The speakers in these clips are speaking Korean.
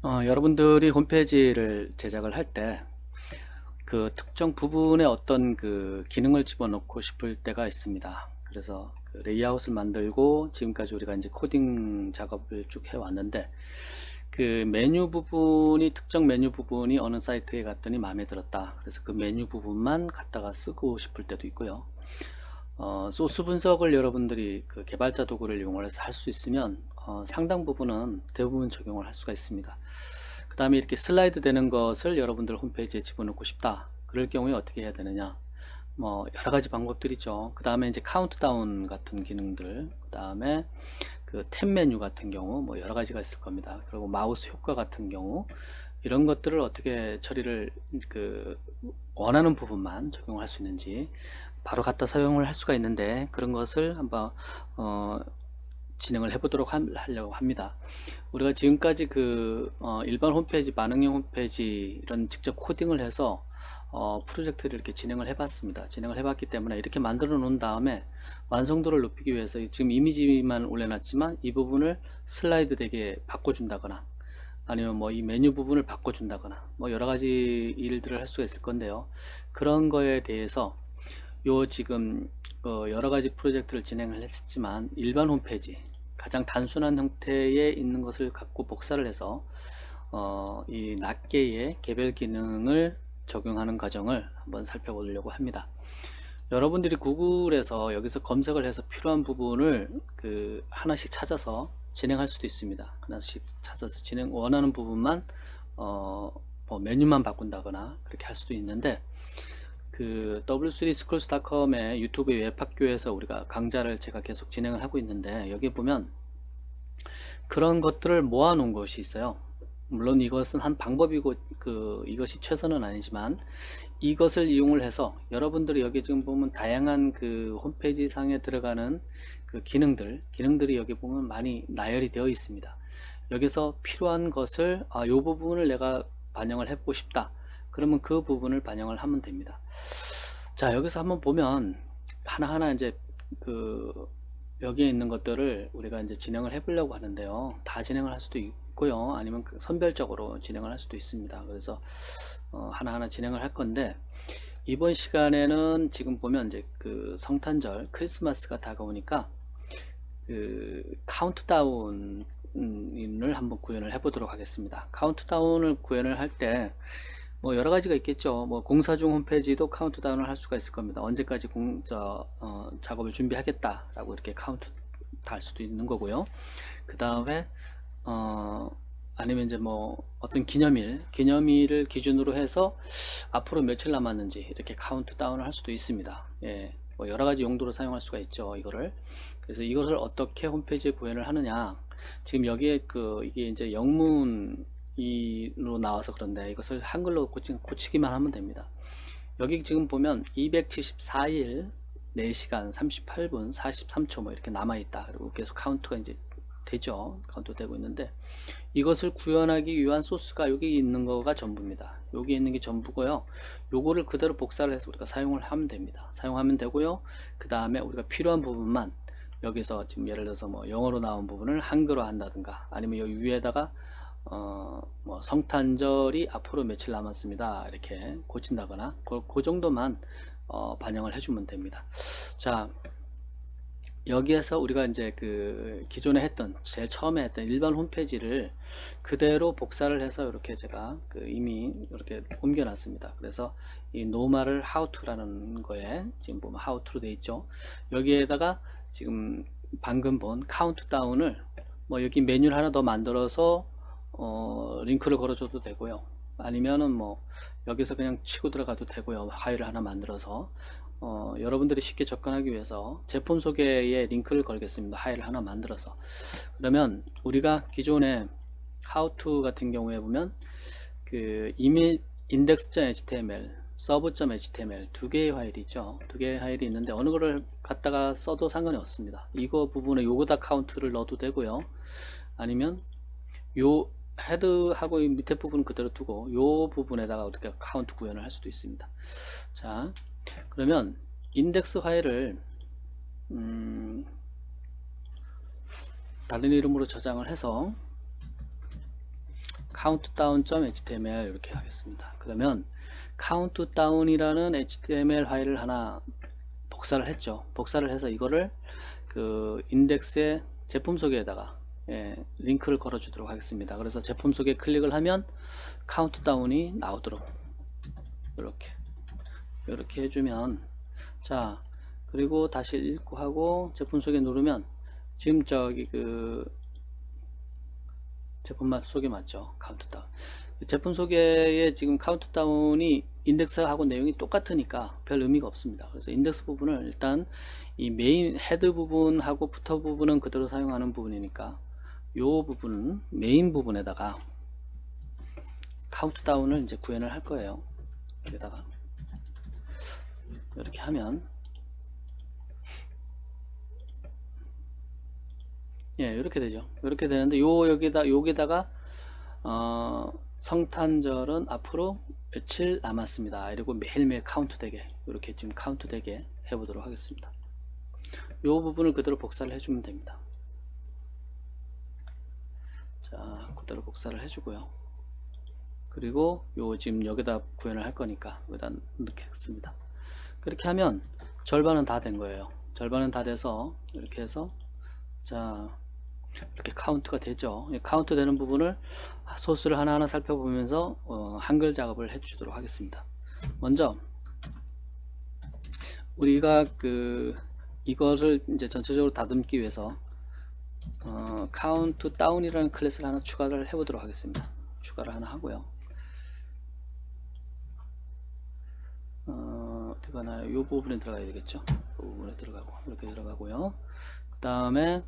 여러분들이 홈페이지를 제작을 할 때 그 특정 부분에 어떤 그 기능을 집어넣고 싶을 때가 있습니다. 그래서 그 레이아웃을 만들고 지금까지 우리가 이제 코딩 작업을 쭉 해왔는데 그 메뉴 부분이 특정 메뉴 부분이 어느 사이트에 갔더니 마음에 들었다. 그래서 그 메뉴 부분만 갖다가 쓰고 싶을 때도 있고요. 소스 분석을 여러분들이 그 개발자 도구를 이용해서 할 수 있으면 상당 부분은 대부분 적용을 할 수가 있습니다. 그 다음에 이렇게 슬라이드 되는 것을 여러분들 홈페이지에 집어넣고 싶다. 그럴 경우에 어떻게 해야 되느냐? 뭐 여러 가지 방법들이 있죠. 그 다음에 이제 카운트다운 같은 기능들, 그 다음에 그 탭 메뉴 같은 경우 뭐 여러 가지가 있을 겁니다. 그리고 마우스 효과 같은 경우 이런 것들을 어떻게 처리를 그 원하는 부분만 적용할 수 있는지 바로 갖다 사용을 할 수가 있는데 그런 것을 한번 진행을 해보도록 하려고 합니다. 우리가 지금까지 그 일반 홈페이지, 반응형 홈페이지 이런 직접 코딩을 해서 프로젝트를 이렇게 진행을 해봤습니다. 진행을 해봤기 때문에 이렇게 만들어 놓은 다음에 완성도를 높이기 위해서 지금 이미지만 올려놨지만 이 부분을 슬라이드 되게 바꿔준다거나 아니면 뭐 이 메뉴 부분을 바꿔준다거나 뭐 여러 가지 일들을 할 수가 있을 건데요. 그런 거에 대해서 요 지금 여러 가지 프로젝트를 진행을 했지만 일반 홈페이지 가장 단순한 형태에 있는 것을 갖고 복사를 해서 이 낱개의 개별 기능을 적용하는 과정을 한번 살펴보려고 합니다. 여러분들이 구글에서 여기서 검색을 해서 필요한 부분을 그 하나씩 찾아서 진행할 수도 있습니다. 하나씩 찾아서 원하는 부분만 뭐 메뉴만 바꾼다거나 그렇게 할 수도 있는데 그 w3schools.com의 유튜브 웹학교에서 우리가 강좌를 제가 계속 진행을 하고 있는데 여기 보면 그런 것들을 모아 놓은 것이 있어요. 물론 이것은 한 방법이고 이것이 최선은 아니지만 이것을 이용을 해서 여러분들이 여기 지금 보면 다양한 그 홈페이지 상에 들어가는 그 기능들이 여기 보면 많이 나열이 되어 있습니다. 여기서 필요한 것을 요 부분을 내가 반영을 해보고 싶다. 그러면 그 부분을 반영을 하면 됩니다. 자, 여기서 한번 보면 하나하나 이제 그 여기에 있는 것들을 우리가 이제 진행을 해보려고 하는데요. 다 진행을 할 수도 있고요. 아니면 선별적으로 진행을 할 수도 있습니다. 그래서 하나하나 진행을 할 건데 이번 시간에는 지금 보면 이제 그 성탄절 크리스마스가 다가오니까 그 카운트다운을 한번 구현을 해보도록 하겠습니다. 카운트다운을 구현을 할 때 뭐 여러 가지가 있겠죠. 뭐 공사 중 홈페이지도 카운트다운을 할 수가 있을 겁니다. 언제까지 작업을 준비하겠다라고 이렇게 카운트 달 수도 있는 거고요. 그 다음에 아니면 이제 뭐 어떤 기념일을 기준으로 해서 앞으로 며칠 남았는지 이렇게 카운트다운을 할 수도 있습니다. 예, 뭐 여러 가지 용도로 사용할 수가 있죠. 이거를. 그래서 이것을 어떻게 홈페이지에 구현을 하느냐. 지금 여기에 이게 이제 영문으로 나와서 그런데 이것을 한글로 고치기만 하면 됩니다. 여기 지금 보면 274일 4시간 38분 43초 뭐 이렇게 남아있다. 그리고 계속 카운트가 이제 되죠. 카운트 되고 있는데 이것을 구현하기 위한 소스가 여기 있는 거가 전부입니다. 여기 있는 게 전부고요. 요거를 그대로 복사를 해서 우리가 사용을 하면 됩니다. 사용하면 되고요. 그 다음에 우리가 필요한 부분만 여기서 지금 예를 들어서 뭐 영어로 나온 부분을 한글로 한다든가 아니면 여기 위에다가 뭐 성탄절이 앞으로 며칠 남았습니다. 이렇게 고친다거나 그 정도만 반영을 해주면 됩니다. 자, 여기에서 우리가 이제 그 기존에 했던 제일 처음에 했던 일반 홈페이지를 그대로 복사를 해서 이렇게 제가 이미 이렇게 옮겨 놨습니다. 그래서 이 노말을 how to라는 거에 지금 보면 how to로 되어 있죠. 여기에다가 지금 방금 본 카운트다운을 뭐 여기 메뉴를 하나 더 만들어서 링크를 걸어줘도 되고요. 아니면은 뭐 여기서 그냥 치고 들어가도 되고요. 파일을 하나 만들어서 여러분들이 쉽게 접근하기 위해서 제품 소개에 링크를 걸겠습니다. 파일을 하나 만들어서. 그러면 우리가 기존에 how to 같은 경우에 보면 그 index.html, serve.html 두 개의 파일이 있죠. 두 개의 파일이 있는데 어느 거를 갖다가 써도 상관이 없습니다. 이거 부분에 요거다 카운트를 넣어도 되고요. 아니면 요 헤드하고 밑에 부분 그대로 두고 요 부분에다가 어떻게 카운트 구현을 할 수도 있습니다. 자, 그러면 인덱스 파일을 다른 이름으로 저장을 해서 countdown.html 이렇게 하겠습니다. 그러면 countdown이라는 HTML 파일을 하나 복사를 했죠. 복사를 해서 이거를 그 인덱스의 제품 소개에다가 링크를 걸어 주도록 하겠습니다. 그래서 제품 소개 클릭을 하면 카운트다운이 나오도록 이렇게 해주면, 자 그리고 다시 읽고 하고 제품 소개 누르면 지금 저기 그 제품 소개 맞죠? 카운트다운. 제품 소개에 지금 카운트다운이 인덱스하고 내용이 똑같으니까 별 의미가 없습니다. 그래서 인덱스 부분을 일단 이 메인 헤드 부분하고 부터 부분은 그대로 사용하는 부분이니까 요 부분 메인 부분에다가 카운트다운을 이제 구현을 할 거예요. 여기다가 이렇게 하면 이렇게 되죠. 이렇게 되는데 여기다가 성탄절은 앞으로 며칠 남았습니다. 그리고 매일매일 카운트 되게 이렇게 지금 카운트 되게 해보도록 하겠습니다. 이 부분을 그대로 복사를 해주면 됩니다. 자, 그대로 복사를 해주고요. 그리고 지금 여기다 구현을 할 거니까 여기다 넣게 했습니다. 그렇게 하면 절반은 다 된 거예요. 절반은 다 돼서 이렇게 해서 자 이렇게 카운트가 되죠. 카운트 되는 부분을 소스를 하나하나 살펴보면서 한글 작업을 해 주도록 하겠습니다. 먼저 우리가 이것을 이제 전체적으로 다듬기 위해서 카운트다운이라는 클래스를 하나 추가를 해 보도록 하겠습니다. 추가를 하나 하고요. 어디 가나요? 이 부분에 들어가야 되겠죠. 이 부분에 들어가고 이렇게 들어가고요. 그 다음에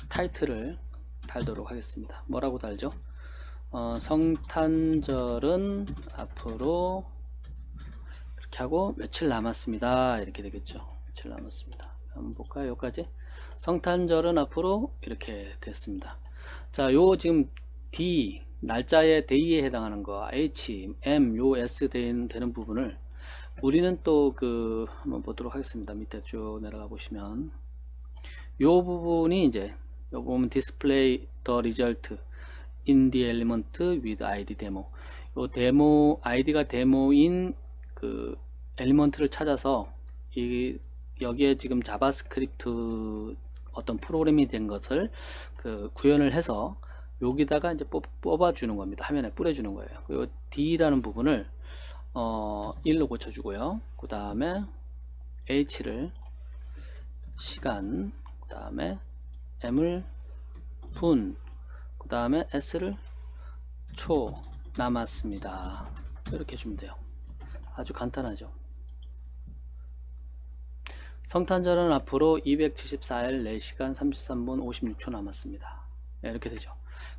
타이틀을 달도록 하겠습니다. 뭐라고 달죠? 성탄절은 앞으로 이렇게 하고 며칠 남았습니다. 이렇게 되겠죠. 며칠 남았습니다. 한번 볼까요? 여기까지. 성탄절은 앞으로 이렇게 됐습니다. 자, 요 지금 D 날짜의 day에 해당하는 거 H, M, 요 S 되는 부분을 우리는 또 한번 보도록 하겠습니다. 밑에 쭉 내려가 보시면 요 부분이 이제 여기 보면 display the result in the element with id demo. 요 데모 id가 데모인 엘리먼트를 찾아서 여기에 지금 자바스크립트 어떤 프로그램이 된 것을 구현을 해서 여기다가 이제 뽑아 주는 겁니다. 화면에 뿌려 주는 거예요. 요 D라는 부분을 1로 고쳐 주고요. 그 다음에 H를 시간, 그 다음에 M을 분, 그 다음에 S를 초 남았습니다. 이렇게 주면 돼요. 아주 간단하죠. 성탄절은 앞으로 274일 4시간 33분 56초 남았습니다. 이렇게 되죠.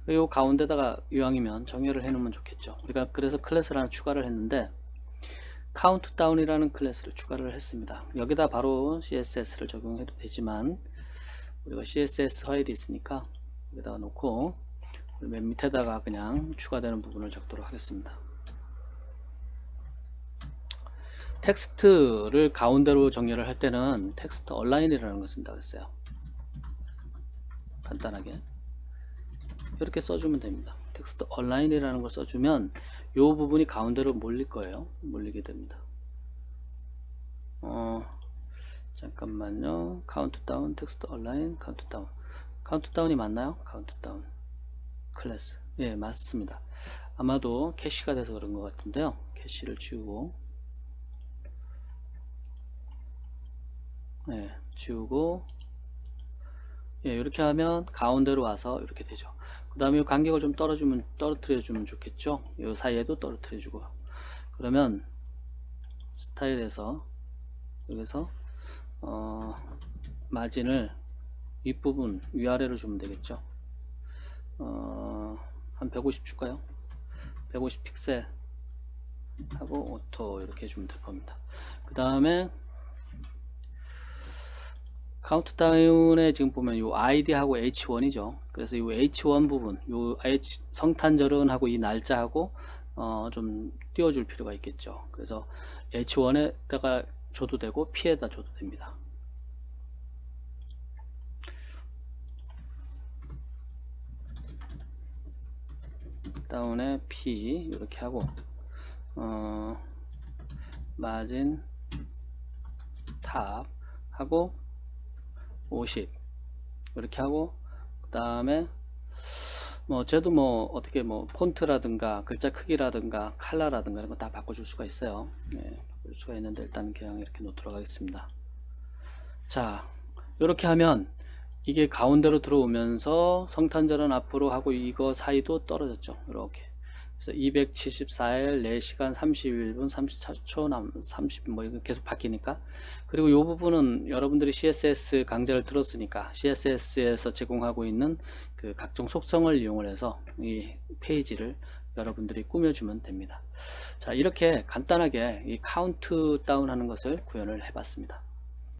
이 가운데다가 이왕이면 정의를 해 놓으면 좋겠죠. 우리가 그래서 클래스를 하나 추가를 했는데 카운트다운이라는 클래스를 추가를 했습니다. 여기다 바로 CSS를 적용해도 되지만 우리가 CSS 파일이 있으니까 여기다가 놓고 맨 밑에다가 그냥 추가되는 부분을 적도록 하겠습니다. 텍스트를 가운데로 정렬을 할 때는 텍스트 얼라인이라는 걸 쓴다고 했어요. 간단하게 이렇게 써주면 됩니다. 텍스트 얼라인이라는 걸 써주면 이 부분이 가운데로 몰릴 거예요. 몰리게 됩니다. 잠깐만요. 카운트다운 텍스트 얼라인 카운트다운. 카운트다운이 맞나요? 카운트다운 클래스. 예, 맞습니다. 아마도 캐시가 돼서 그런 것 같은데요. 캐시를 지우고 지우고 이렇게 하면 가운데로 와서 이렇게 되죠. 그 다음에 이 간격을 좀 떨어뜨려 주면 좋겠죠. 이 사이에도 떨어뜨려 주고 그러면 스타일에서 여기서 마진을 윗부분 위아래로 주면 되겠죠. 한 150 줄까요? 150 픽셀 하고 오토 이렇게 해주면 될 겁니다. 그 다음에 카운트다운에 지금 보면 요 id하고 h1이죠. 그래서 요 h1 부분, 요 성탄절은 하고 이 날짜하고 좀 띄워줄 필요가 있겠죠. 그래서 h1에다가 줘도 되고 p에다 줘도 됩니다. 다운에 P 이렇게 하고 마진 탑 하고 50 이렇게 하고, 그 다음에 뭐 쟤도 뭐 어떻게 뭐 폰트라든가 글자 크기라든가 컬러라든가 이런 거 다 바꿔줄 수가 있어요. 네, 바꿔줄 수가 있는데 일단 그냥 이렇게 놓도록 하겠습니다. 자, 이렇게 하면 이게 가운데로 들어오면서 성탄절은 앞으로 하고 이거 사이도 떨어졌죠. 이렇게. 그래서 274일 4시간 31분 34초 30, 뭐 이거 계속 바뀌니까. 그리고 이 부분은 여러분들이 CSS 강좌를 들었으니까 CSS에서 제공하고 있는 그 각종 속성을 이용을 해서 이 페이지를 여러분들이 꾸며주면 됩니다. 자, 이렇게 간단하게 이 카운트 다운 하는 것을 구현을 해 봤습니다.